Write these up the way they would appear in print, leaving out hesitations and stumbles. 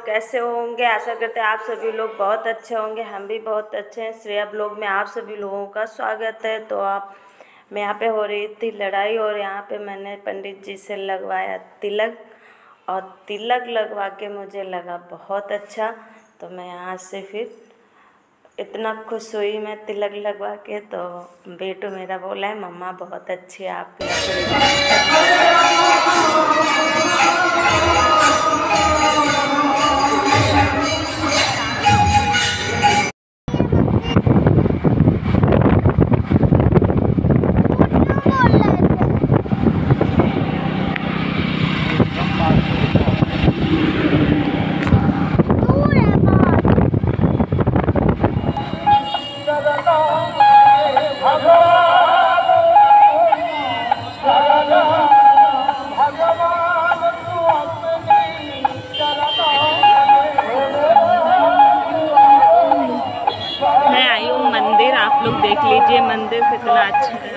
लोग कैसे होंगे। आशा करते हैं आप सभी लोग बहुत अच्छे होंगे। हम भी बहुत अच्छे हैं। श्रेया ब्लॉग में आप सभी लोगों का स्वागत है। तो आप मैं यहाँ पे हो रही थी लड़ाई और यहाँ पे मैंने पंडित जी से लगवाया तिलक और तिलक लगवा के मुझे लगा बहुत अच्छा। तो मैं यहाँ से फिर इतना खुश हुई मैं तिलक लगवा के। तो बेटू मेरा बोला है मम्मा बहुत अच्छी है आप आप लोग देख लीजिए मंदिर कितना अच्छा है।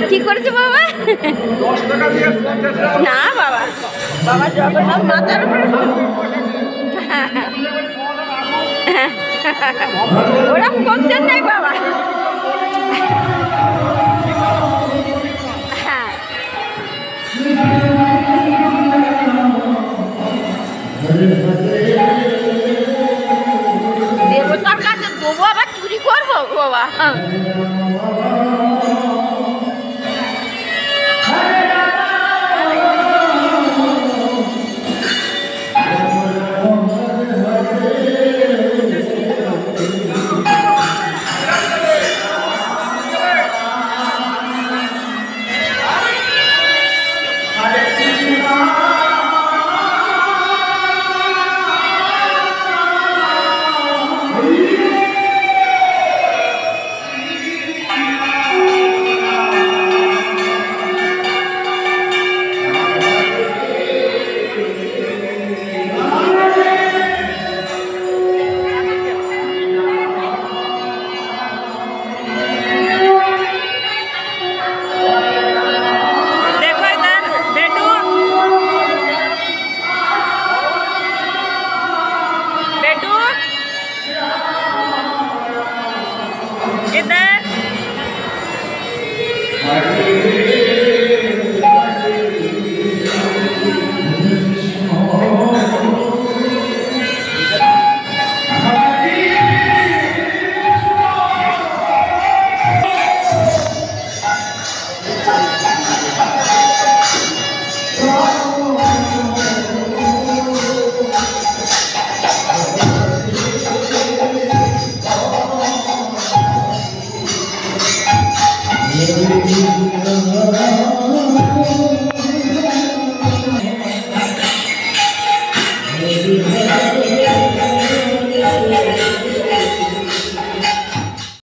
কি করেছে বাবা? না বাবা, বাবা জগন্নাথ মাতার উপরে ওরা করছেন নাই বাবা। দেবতার কাছে দেবো আবার চুরি করবো বাবা।